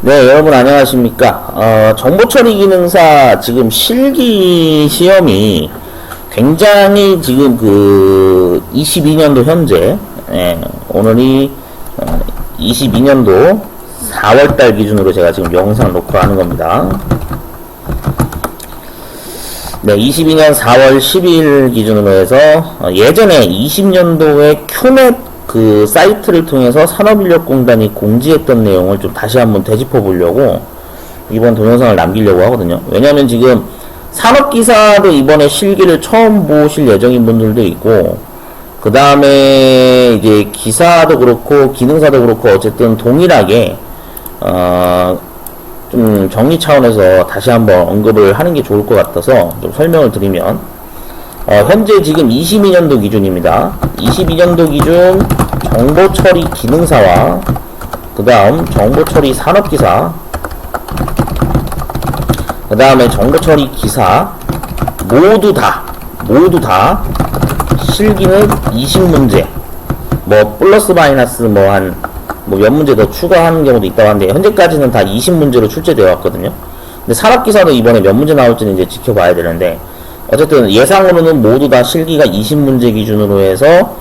네, 여러분 안녕하십니까. 정보처리 기능사 지금 실기 시험이 굉장히 지금 22년도 현재, 오늘이 22년도 4월달 기준으로 제가 지금 영상 녹화하는 겁니다. 네, 22년 4월 12일 기준으로 해서 예전에 20년도에 큐넷 사이트를 통해서 산업인력공단이 공지했던 내용을 좀 다시 한번 되짚어 보려고 이번 동영상을 남기려고 하거든요. 왜냐면 지금 산업기사도 이번에 실기를 처음 보실 예정인 분들도 있고, 그 다음에 이제 기사도 그렇고 기능사도 그렇고 어쨌든 동일하게 좀 정리 차원에서 다시 한번 언급을 하는 게 좋을 것 같아서 좀 설명을 드리면, 현재 지금 22년도 기준입니다. 22년도 기준 정보처리 기능사와 그 다음 정보처리 산업기사, 그 다음에 정보처리 기사 모두 다 실기는 20문제, 뭐 플러스 마이너스 몇 문제 더 추가하는 경우도 있다고 하는데 현재까지는 다 20문제로 출제되어 왔거든요. 근데 산업기사도 이번에 몇 문제 나올지는 이제 지켜봐야 되는데, 어쨌든 예상으로는 모두 다 실기가 20문제 기준으로 해서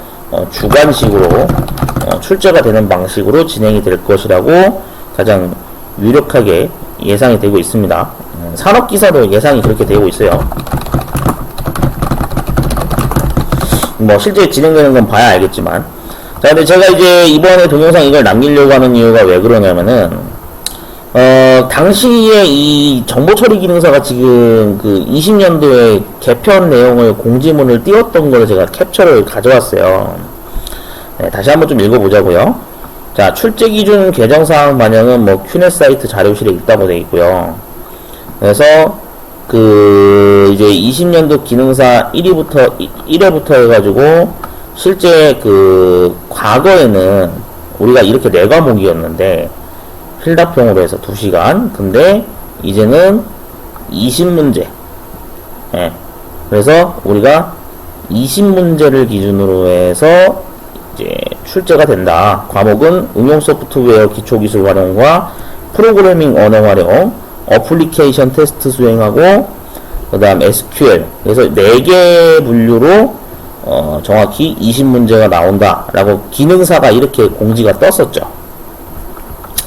주관식으로 출제가 되는 방식으로 진행이 될 것이라고 가장 유력하게 예상이 되고 있습니다. 산업기사도 예상이 그렇게 되고 있어요. 뭐 실제 진행되는 건 봐야 알겠지만, 자, 근데 제가 이제 이번에 동영상 이걸 남기려고 하는 이유가 왜 그러냐면은, 당시에 이 정보처리 기능사가 지금 20년도에 개편 내용을 공지문을 띄웠던 걸 제가 캡처를 가져왔어요. 네, 다시 한번 좀 읽어보자고요. 자, 출제 기준 개정사항 반영은 뭐 큐넷 사이트 자료실에 있다고 되어 있고요. 그래서 이제 20년도 기능사 1회부터 해가지고 실제 과거에는 우리가 이렇게 4과목이었는데 필답형으로 해서 2시간. 근데 이제는 20문제. 그래서 우리가 20문제를 기준으로 해서 이제 출제가 된다. 과목은 응용 소프트웨어 기초기술 활용과 프로그래밍 언어 활용, 어플리케이션 테스트 수행하고, 그 다음 SQL. 그래서 4개 분류로 정확히 20문제가 나온다 라고 기능사가 이렇게 공지가 떴었죠.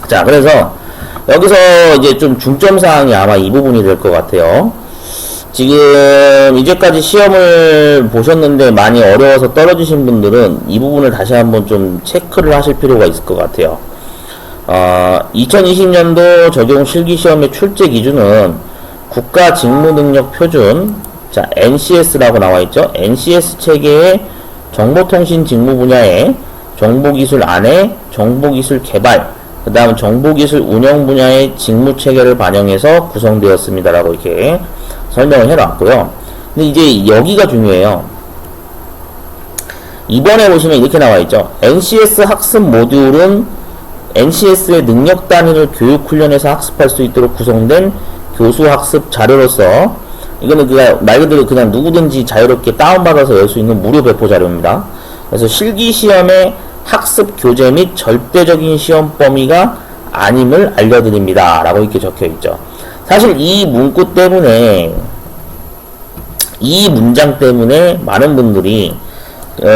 자, 그래서 여기서 이제 좀 중점사항이 아마 이 부분이 될 것 같아요. 지금 이제까지 시험을 보셨는데 많이 어려워서 떨어지신 분들은 이 부분을 다시 한번 좀 체크를 하실 필요가 있을 것 같아요. 2020년도 적용 실기시험의 출제 기준은 국가직무능력표준, 자, NCS라고 나와있죠. NCS 체계의 정보통신 직무 분야의 정보기술 안에 정보기술 개발, 그 다음 정보기술 운영 분야의 직무체계를 반영해서 구성되었습니다 라고 이렇게 설명을 해놨고요. 근데 이제 여기가 중요해요. 이번에 보시면 이렇게 나와있죠. NCS 학습 모듈은 NCS의 능력 단위를 교육 훈련에서 학습할 수 있도록 구성된 교수 학습 자료로서, 이거는 말 그대로 그냥 누구든지 자유롭게 다운받아서 열 수 있는 무료 배포 자료입니다. 그래서 실기시험의 학습 교재 및 절대적인 시험 범위가 아님을 알려드립니다 라고 이렇게 적혀있죠. 사실 이 문구 때문에, 이 문장 때문에 많은 분들이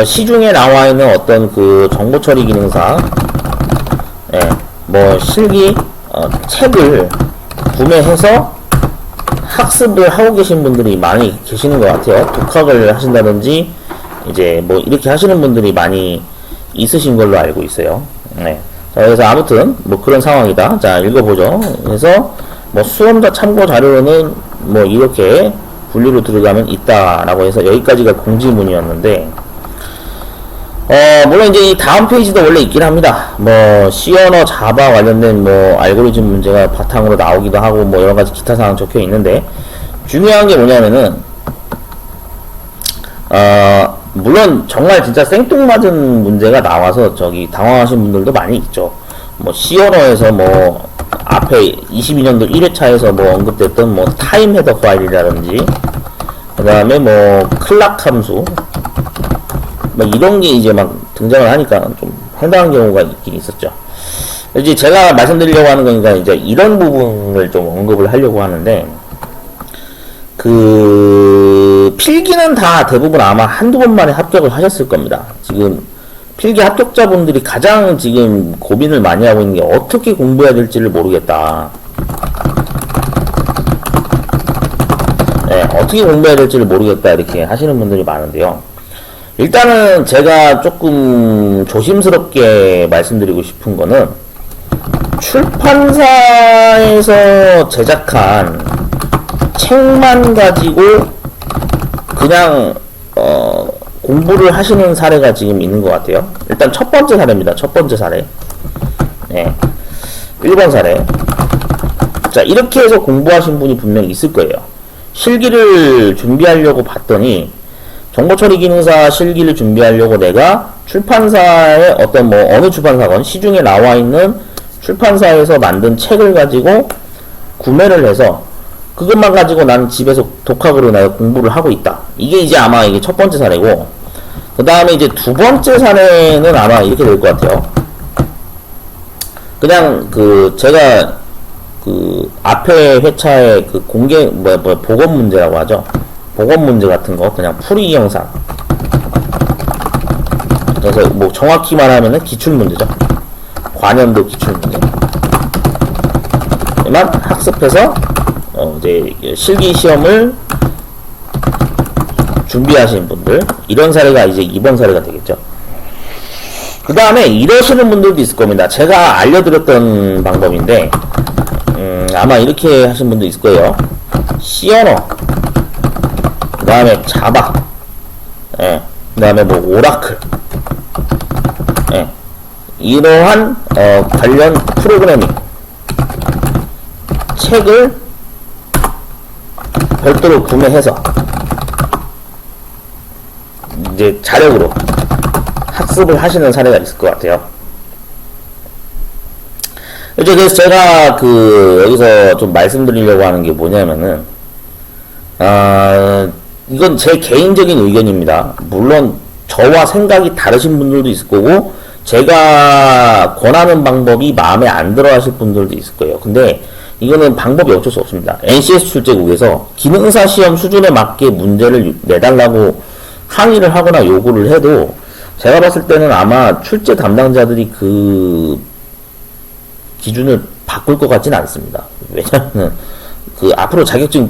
시중에 나와있는 어떤 정보처리 기능사 뭐 실기 책을 구매해서 학습을 하고 계신 분들이 많이 계시는 것 같아요. 독학을 하신다든지 이제 뭐 이렇게 하시는 분들이 많이 있으신 걸로 알고 있어요. 네. 자, 그래서 아무튼 뭐 그런 상황이다. 자, 읽어보죠. 그래서 뭐 수험자 참고 자료로는 뭐 이렇게 분류로 들어가면 있다라고 해서 여기까지가 공지문이었는데, 물론 이제 이 다음 페이지도 원래 있긴 합니다. 뭐 C 언어 자바 관련된 뭐 알고리즘 문제가 바탕으로 나오기도 하고 뭐 여러가지 기타 사항 적혀 있는데, 중요한 게 뭐냐면은 물론 정말 진짜 생뚱맞은 문제가 나와서 당황하신 분들도 많이 있죠. 뭐 C 언어에서 뭐 앞에 22년도 1회차에서 뭐 언급됐던 뭐 타임 헤더 파일이라든지, 그 다음에 뭐 클락 함수 뭐 이런 게 이제 막 등장을 하니까 좀 황당한 경우가 있긴 있었죠. 이제 제가 말씀드리려고 하는 거니까 이제 이런 부분을 좀 언급을 하려고 하는데, 필기는 다 대부분 아마 한두 번 만에 합격을 하셨을 겁니다. 지금 필기 합격자분들이 가장 지금 고민을 많이 하고 있는 게 어떻게 공부해야 될지를 모르겠다. 네, 어떻게 공부해야 될지를 모르겠다 이렇게 하시는 분들이 많은데요. 일단은 제가 조금 조심스럽게 말씀드리고 싶은 거는, 출판사에서 제작한 책만 가지고 그냥 공부를 하시는 사례가 지금 있는 것 같아요. 일단 첫 번째 사례입니다. 첫 번째 사례. 네. 1번 사례. 자, 이렇게 해서 공부하신 분이 분명히 있을 거예요. 실기를 준비하려고 봤더니, 정보처리 기능사 실기를 준비하려고 내가 출판사의 어떤 어느 출판사건, 시중에 나와 있는 출판사에서 만든 책을 가지고 구매를 해서 그것만 가지고 나는 집에서 독학으로 내가 공부를 하고 있다. 이게 이제 아마 이게 첫 번째 사례고, 그 다음에 이제 두 번째 사례는 아마 이렇게 될 것 같아요. 그냥 제가 앞에 회차에 공개 보건 문제라고 하죠. 보건 문제 같은 거 그냥 풀이 영상. 그래서 정확히 말하면은 기출 문제죠. 관연도 기출 문제. 만 학습해서 이제 실기 시험을 준비하시는 분들, 이런 사례가 이제 2번 사례가 되겠죠. 그 다음에 이러시는 분들도 있을 겁니다. 제가 알려드렸던 방법인데, 아마 이렇게 하신 분도 있을 거예요. C 언어, 그 다음에 자바, 예, 그 다음에 오라클, 예, 이러한 관련 프로그래밍 책을 별도로 구매해서 이제 자력으로 학습을 하시는 사례가 있을 것 같아요. 그래서 제가 여기서 좀 말씀드리려고 하는 게 뭐냐면은, 이건 제 개인적인 의견입니다. 물론 저와 생각이 다르신 분들도 있을 거고, 제가 권하는 방법이 마음에 안 들어 하실 분들도 있을 거예요. 근데 이거는 방법이 어쩔 수 없습니다. NCS 출제국에서 기능사 시험 수준에 맞게 문제를 내달라고 항의를 하거나 요구를 해도, 제가 봤을 때는 아마 출제 담당자들이 기준을 바꿀 것 같지는 않습니다. 왜냐하면 앞으로 자격증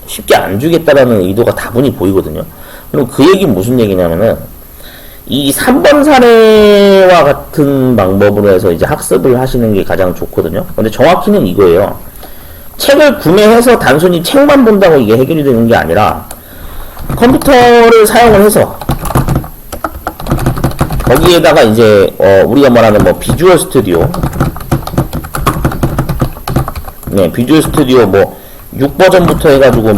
쉽게 안 주겠다라는 의도가 다분히 보이거든요. 그럼 그 얘기는 무슨 얘기냐면은, 이 3번 사례와 같은 방법으로 해서 이제 학습을 하시는 게 가장 좋거든요. 근데 정확히는 이거예요. 책을 구매해서 단순히 책만 본다고 이게 해결이 되는 게 아니라, 컴퓨터를 사용을 해서 거기에다가 이제 우리가 말하는 비주얼 스튜디오, 네, 비주얼 스튜디오 6버전부터 해가지고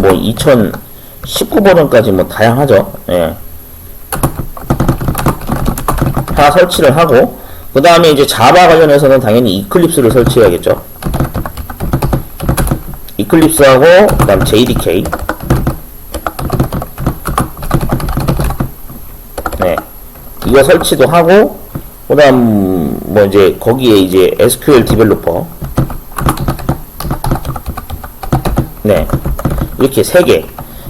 2019버전까지 다양하죠. 예. 다 설치를 하고, 그 다음에 이제 자바 관련해서는 당연히 이클립스를 설치해야겠죠. 이클립스하고, 그 다음 JDK. 네. 이거 설치도 하고, 그 다음, 이제, 거기에 이제 SQL 디벨로퍼. 네. 이렇게 3개.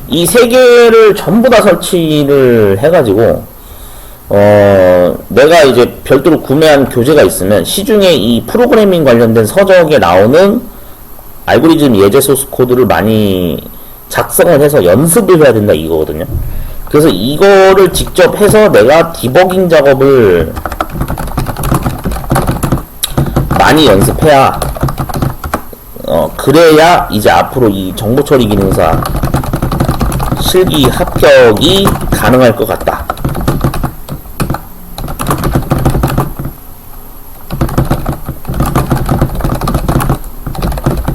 이 3개를 전부 다 설치를 해가지고, 내가 이제 별도로 구매한 교재가 있으면 시중에 이 프로그래밍 관련된 서적에 나오는 알고리즘 예제 소스 코드를 많이 작성을 해서 연습을 해야 된다 이거거든요. 그래서 이거를 직접 해서 내가 디버깅 작업을 많이 연습해야 그래야 이제 앞으로 이 정보처리 기능사 실기 합격이 가능할 것 같다.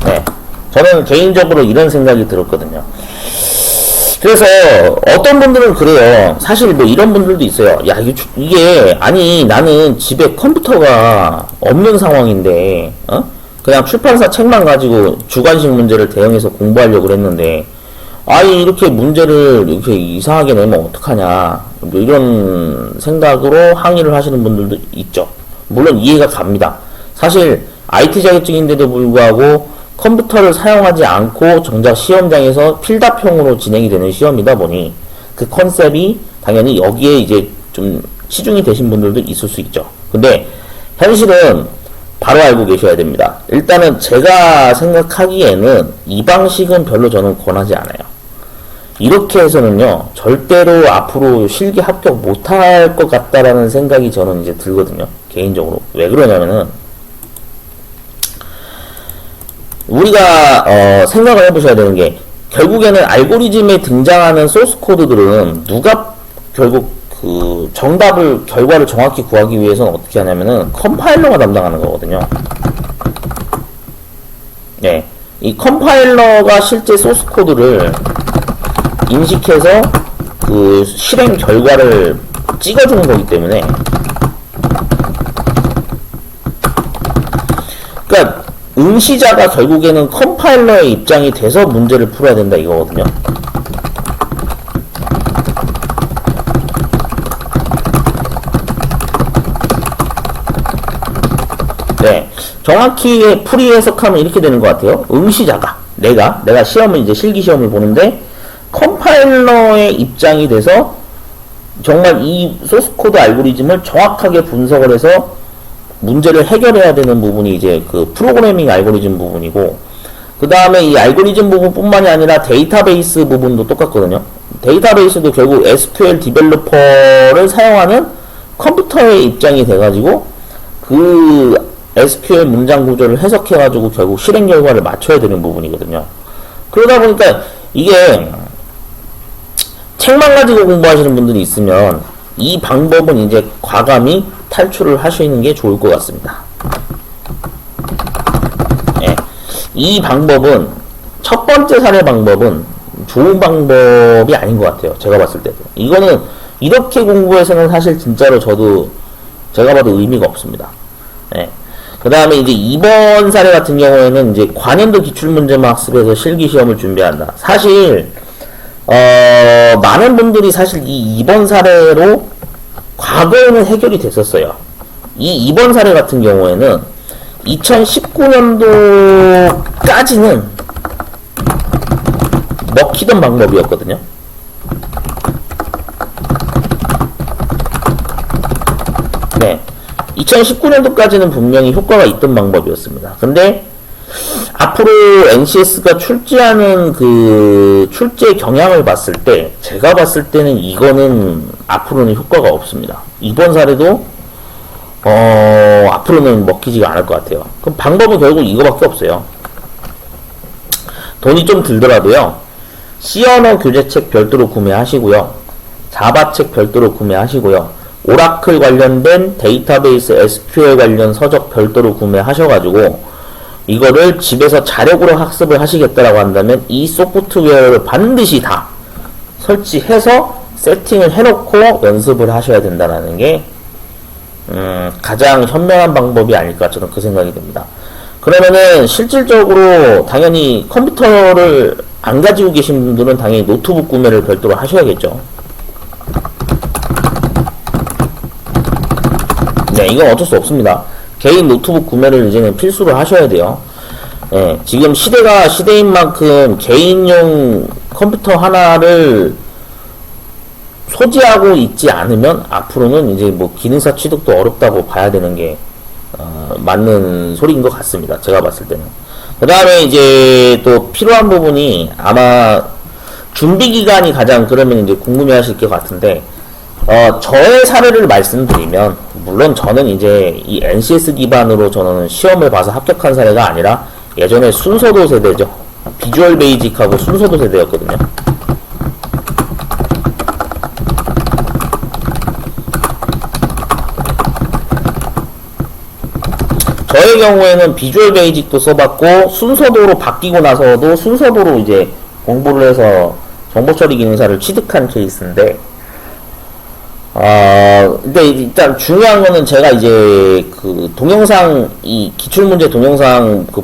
네, 저는 개인적으로 이런 생각이 들었거든요. 그래서 어떤 분들은 그래요. 사실 이런 분들도 있어요. 야, 이게 아니 나는 집에 컴퓨터가 없는 상황인데 그냥 출판사 책만 가지고 주관식 문제를 대응해서 공부하려고 그랬는데, 아니 이렇게 문제를 이렇게 이상하게 내면 어떡하냐, 이런 생각으로 항의를 하시는 분들도 있죠. 물론 이해가 갑니다. 사실 IT 자격증인데도 불구하고 컴퓨터를 사용하지 않고 정작 시험장에서 필답형으로 진행이 되는 시험이다 보니 그 컨셉이 당연히 여기에 이제 좀 치중이 되신 분들도 있을 수 있죠. 근데 현실은 바로 알고 계셔야 됩니다. 일단은 제가 생각하기에는 이 방식은 별로 저는 권하지 않아요. 이렇게 해서는요, 절대로 앞으로 실기 합격 못할 것 같다라는 생각이 저는 이제 들거든요. 개인적으로. 왜 그러냐면은, 우리가, 생각을 해보셔야 되는 게, 결국에는 알고리즘에 등장하는 소스 코드들은 누가 결국 그 정답을, 결과를 정확히 구하기 위해서는 어떻게 하냐면은, 컴파일러가 담당하는 거거든요. 네. 이 컴파일러가 실제 소스 코드를 인식해서 그 실행 결과를 찍어주는 거기 때문에, 그러니까 응시자가 결국에는 컴파일러의 입장이 돼서 문제를 풀어야 된다 이거거든요. 네, 정확히 풀이 해석하면 이렇게 되는 것 같아요. 응시자가 내가 시험을 이제 실기 시험을 보는데 컴파일러의 입장이 돼서 정말 이 소스코드 알고리즘을 정확하게 분석을 해서 문제를 해결해야 되는 부분이 이제 그 프로그래밍 알고리즘 부분이고, 그 다음에 이 알고리즘 부분뿐만이 아니라 데이터베이스 부분도 똑같거든요. 데이터베이스도 결국 SQL 디벨로퍼를 사용하는 컴퓨터의 입장이 돼가지고 그 SQL 문장 구조를 해석해가지고 결국 실행 결과를 맞춰야 되는 부분이거든요. 그러다 보니까 이게 책만 가지고 공부하시는 분들이 있으면 이 방법은 이제 과감히 탈출을 하시는 게 좋을 것 같습니다. 예. 이 방법은 첫 번째 사례 방법은 좋은 방법이 아닌 것 같아요. 제가 봤을 때도. 이거는 이렇게 공부해서는 사실 진짜로 저도 제가 봐도 의미가 없습니다. 예. 그 다음에 이제 이번 사례 같은 경우에는 이제 관연도 기출문제만 학습해서 실기시험을 준비한다. 사실 많은 분들이 사실 이 2번 사례로 과거에는 해결이 됐었어요. 이 2번 사례 같은 경우에는 2019년도까지는 먹히던 방법이었거든요. 네. 2019년도까지는 분명히 효과가 있던 방법이었습니다. 근데 앞으로 NCS가 출제하는 그 출제 경향을 봤을 때 제가 봤을 때는 이거는 앞으로는 효과가 없습니다. 이번 사례도 앞으로는 먹히지가 않을 것 같아요. 그럼 방법은 결국 이거밖에 없어요. 돈이 좀 들더라도요, C언어 교재책 별도로 구매하시고요, 자바책 별도로 구매하시고요, 오라클 관련된 데이터베이스 SQL 관련 서적 별도로 구매하셔가지고 이거를 집에서 자력으로 학습을 하시겠다라고 한다면 이 소프트웨어를 반드시 다 설치해서 세팅을 해놓고 연습을 하셔야 된다는 게 가장 현명한 방법이 아닐까 저는 그 생각이 듭니다. 그러면은 실질적으로 당연히 컴퓨터를 안 가지고 계신 분들은 당연히 노트북 구매를 별도로 하셔야겠죠. 네, 이건 어쩔 수 없습니다. 개인 노트북 구매를 이제는 필수로 하셔야 돼요. 예, 지금 시대가 시대인 만큼 개인용 컴퓨터 하나를 소지하고 있지 않으면 앞으로는 이제 뭐 기능사 취득도 어렵다고 봐야 되는 게 맞는 소리인 것 같습니다. 제가 봤을 때는. 그 다음에 이제 또 필요한 부분이 아마 준비 기간이 가장 그러면 이제 궁금해 하실 것 같은데, 저의 사례를 말씀드리면, 물론 저는 이제 이 NCS 기반으로 저는 시험을 봐서 합격한 사례가 아니라 예전에 순서도 세대죠. 비주얼 베이직하고 순서도 세대였거든요. 저의 경우에는 비주얼 베이직도 써봤고 순서도로 바뀌고 나서도 순서도로 이제 공부를 해서 정보처리 기능사를 취득한 케이스인데, 근데 일단 중요한 거는 제가 이제 그 동영상, 이 기출문제 동영상 그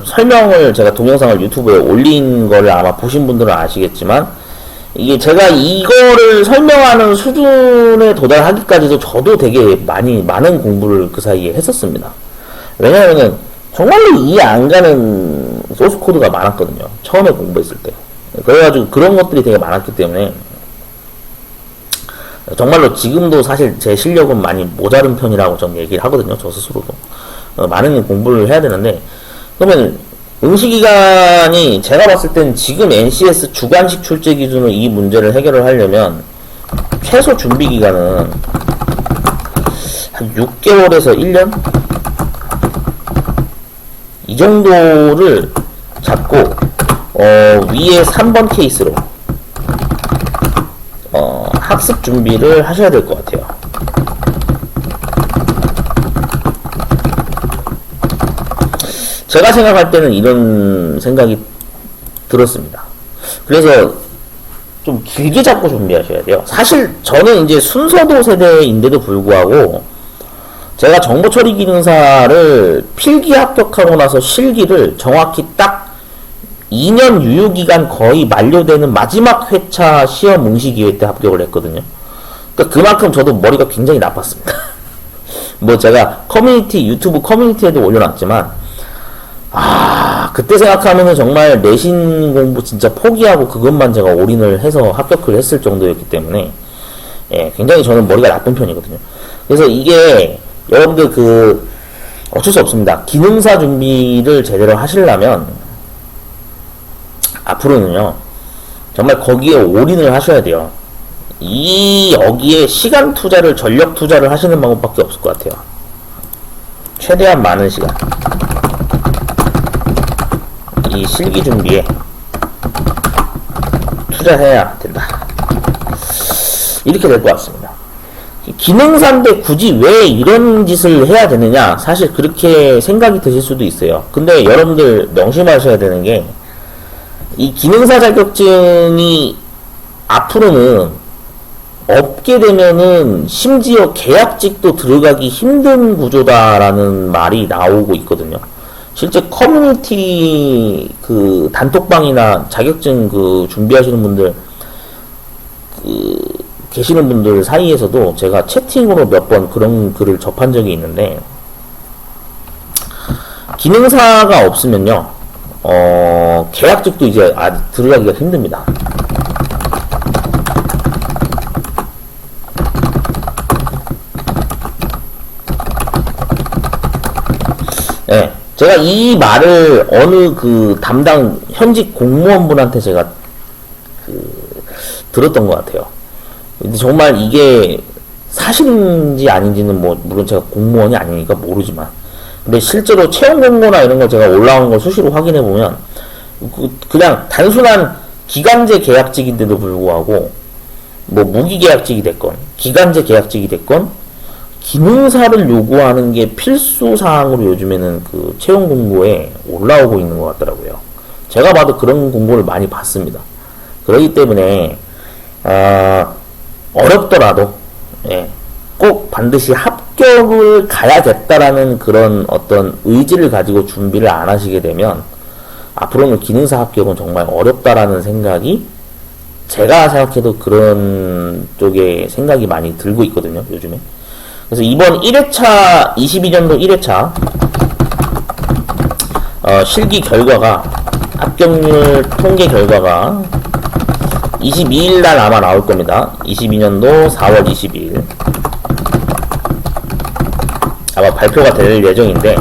설명을 제가 동영상을 유튜브에 올린 거를 아마 보신 분들은 아시겠지만, 이게 제가 이거를 설명하는 수준에 도달하기까지도 저도 되게 많은 공부를 그 사이에 했었습니다. 왜냐면은 정말로 이해 안 가는 소스 코드가 많았거든요. 처음에 공부했을 때. 그래가지고 그런 것들이 되게 많았기 때문에 정말로 지금도 사실 제 실력은 많이 모자른 편이라고 좀 얘기를 하거든요. 저 스스로도. 많은 공부를 해야 되는데, 그러면 응시기간이 제가 봤을 땐 지금 NCS 주관식 출제 기준으로 이 문제를 해결을 하려면 최소 준비기간은 한 6개월에서 1년? 이 정도를 잡고 위에 3번 케이스로 학습 준비를 하셔야 될 것 같아요. 제가 생각할 때는 이런 생각이 들었습니다. 그래서 좀 길게 잡고 준비하셔야 돼요. 사실 저는 이제 순서도 세대인데도 불구하고 제가 정보처리 기능사를 필기 합격하고 나서 실기를 정확히 딱 2년 유효기간 거의 만료되는 마지막 회차 시험 응시 기회 때 합격을 했거든요. 그러니까 그만큼 저도 머리가 굉장히 나빴습니다. 뭐 제가 유튜브 커뮤니티에도 올려놨지만, 그때 생각하면은 정말 내신 공부 진짜 포기하고 그것만 제가 올인을 해서 합격을 했을 정도였기 때문에, 굉장히 저는 머리가 나쁜 편이거든요. 그래서 이게, 여러분들 어쩔 수 없습니다. 기능사 준비를 제대로 하시려면, 앞으로는요, 정말 거기에 올인을 하셔야 돼요. 여기에 시간 투자를, 전력 투자를 하시는 방법밖에 없을 것 같아요. 최대한 많은 시간. 이 실기 준비에 투자해야 된다. 이렇게 될 것 같습니다. 기능사인데 굳이 왜 이런 짓을 해야 되느냐? 사실 그렇게 생각이 드실 수도 있어요. 근데 여러분들 명심하셔야 되는 게, 이 기능사 자격증이 앞으로는 없게 되면은 심지어 계약직도 들어가기 힘든 구조다라는 말이 나오고 있거든요. 실제 커뮤니티 단톡방이나 자격증 준비하시는 분들 계시는 분들 사이에서도 제가 채팅으로 몇 번 그런 글을 접한 적이 있는데, 기능사가 없으면요, 계약직도 이제 들어가기가 힘듭니다. 네, 제가 이 말을 어느 담당 현직 공무원분한테 제가 들었던 것 같아요. 근데 정말 이게 사실인지 아닌지는 물론 제가 공무원이 아니니까 모르지만, 근데 실제로 채용 공고나 이런 거 제가 올라오는 걸 수시로 확인해 보면 그냥 단순한 기간제 계약직인데도 불구하고 무기계약직이 됐건 기간제 계약직이 됐건 기능사를 요구하는 게 필수 사항으로 요즘에는 채용 공고에 올라오고 있는 것 같더라고요. 제가 봐도 그런 공고를 많이 봤습니다. 그렇기 때문에 어렵더라도 꼭 반드시 합격을 가야겠다라는 그런 어떤 의지를 가지고 준비를 안 하시게 되면 앞으로는 기능사 합격은 정말 어렵다라는 생각이, 제가 생각해도 그런 쪽에 생각이 많이 들고 있거든요, 요즘에. 그래서 이번 1회차 22년도 1회차 실기 결과가, 합격률 통계 결과가 22일날 아마 나올 겁니다. 22년도 4월 22일 아마 발표가 될 예정인데,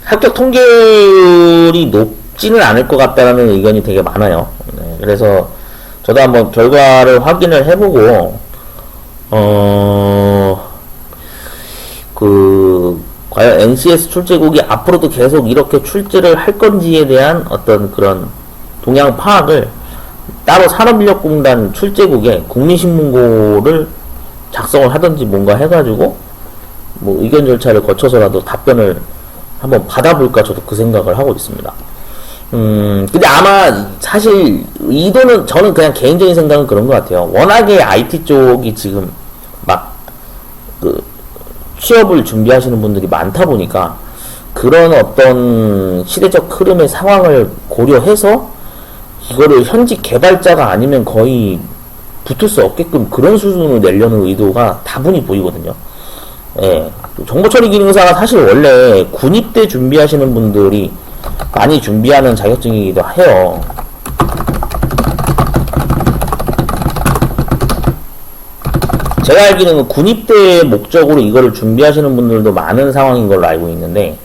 합격 통계율이 높지는 않을 것 같다는 의견이 되게 많아요. 네, 그래서 저도 한번 결과를 확인을 해보고 과연 NCS 출제국이 앞으로도 계속 이렇게 출제를 할 건지에 대한 어떤 그런 동향 파악을 따로 산업인력공단 출제국에 국민신문고를 작성을 하든지 뭔가 해가지고 의견 절차를 거쳐서라도 답변을 한번 받아볼까, 저도 그 생각을 하고 있습니다. 근데 아마 사실 의도는, 저는 그냥 개인적인 생각은 그런 것 같아요. 워낙에 IT 쪽이 지금 취업을 준비하시는 분들이 많다 보니까 그런 어떤 시대적 흐름의 상황을 고려해서 이거를 현직 개발자가 아니면 거의 붙을 수 없게끔 그런 수준으로 내려는 의도가 다분히 보이거든요. 예. 정보처리 기능사가 사실 원래 군입대 준비하시는 분들이 많이 준비하는 자격증이기도 해요. 제가 알기로는 군입대 목적으로 이거를 준비하시는 분들도 많은 상황인 걸로 알고 있는데,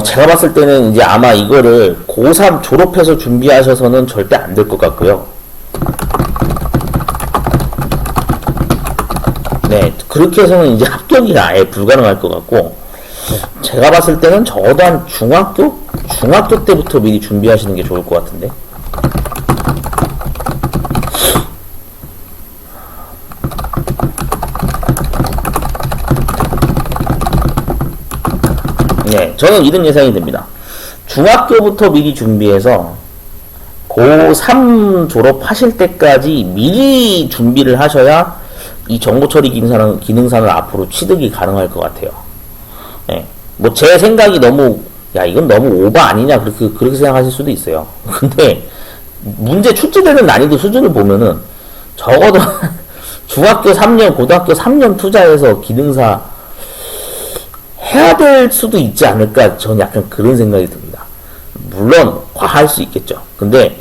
제가 봤을 때는 이제 아마 이거를 고3 졸업해서 준비하셔서는 절대 안 될 것 같고요. 네, 그렇게 해서는 이제 합격이 아예 불가능할 것 같고, 제가 봤을 때는 적어도 한 중학교 때부터 미리 준비하시는 게 좋을 것 같은데. 네, 저는 이런 예상이 됩니다. 중학교부터 미리 준비해서 고3 졸업하실 때까지 미리 준비를 하셔야 이 정보처리 기능사는 앞으로 취득이 가능할 것 같아요. 네, 뭐 제 생각이 너무, 야, 이건 너무 오버 아니냐, 그렇게 생각하실 수도 있어요. 근데 문제 출제되는 난이도 수준을 보면은 적어도 중학교 3년, 고등학교 3년 투자해서 기능사 해야 될 수도 있지 않을까, 저는 약간 그런 생각이 듭니다. 물론 과할 수 있겠죠. 근데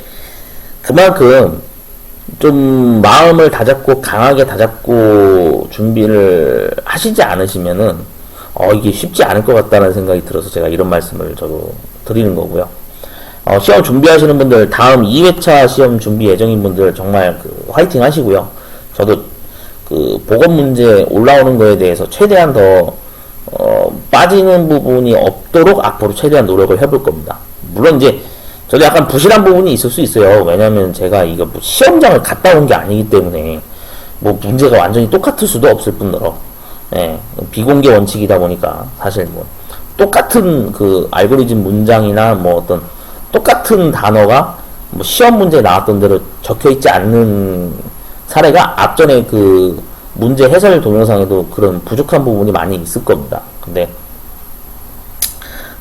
그만큼 좀 마음을 다잡고 강하게 다잡고 준비를 하시지 않으시면은 이게 쉽지 않을 것 같다는 생각이 들어서 제가 이런 말씀을 저도 드리는 거고요. 시험 준비하시는 분들, 다음 2회차 시험 준비 예정인 분들 정말 화이팅 하시고요. 저도 보건 문제 올라오는 거에 대해서 최대한 더 빠지는 부분이 없도록 앞으로 최대한 노력을 해볼 겁니다. 물론 이제 저도 약간 부실한 부분이 있을 수 있어요. 왜냐면 제가 이거 뭐 시험장을 갔다 온 게 아니기 때문에 뭐 문제가 완전히 똑같을 수도 없을 뿐더러, 예, 비공개 원칙이다 보니까 사실 뭐 똑같은 알고리즘 문장이나 뭐 어떤 똑같은 단어가 뭐 시험 문제에 나왔던 대로 적혀 있지 않는 사례가 앞전에 문제 해설 동영상에도 그런 부족한 부분이 많이 있을 겁니다. 근데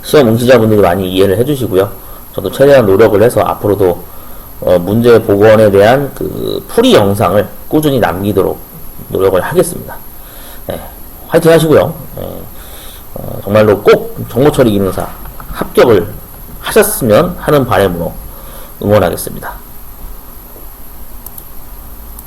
시험 응시자분들이 많이 이해를 해주시고요. 저도 최대한 노력을 해서 앞으로도 문제 복원에 대한 풀이 영상을 꾸준히 남기도록 노력을 하겠습니다. 네, 화이팅 하시고요. 네, 정말로 꼭 정보처리 기능사 합격을 하셨으면 하는 바람으로 응원하겠습니다.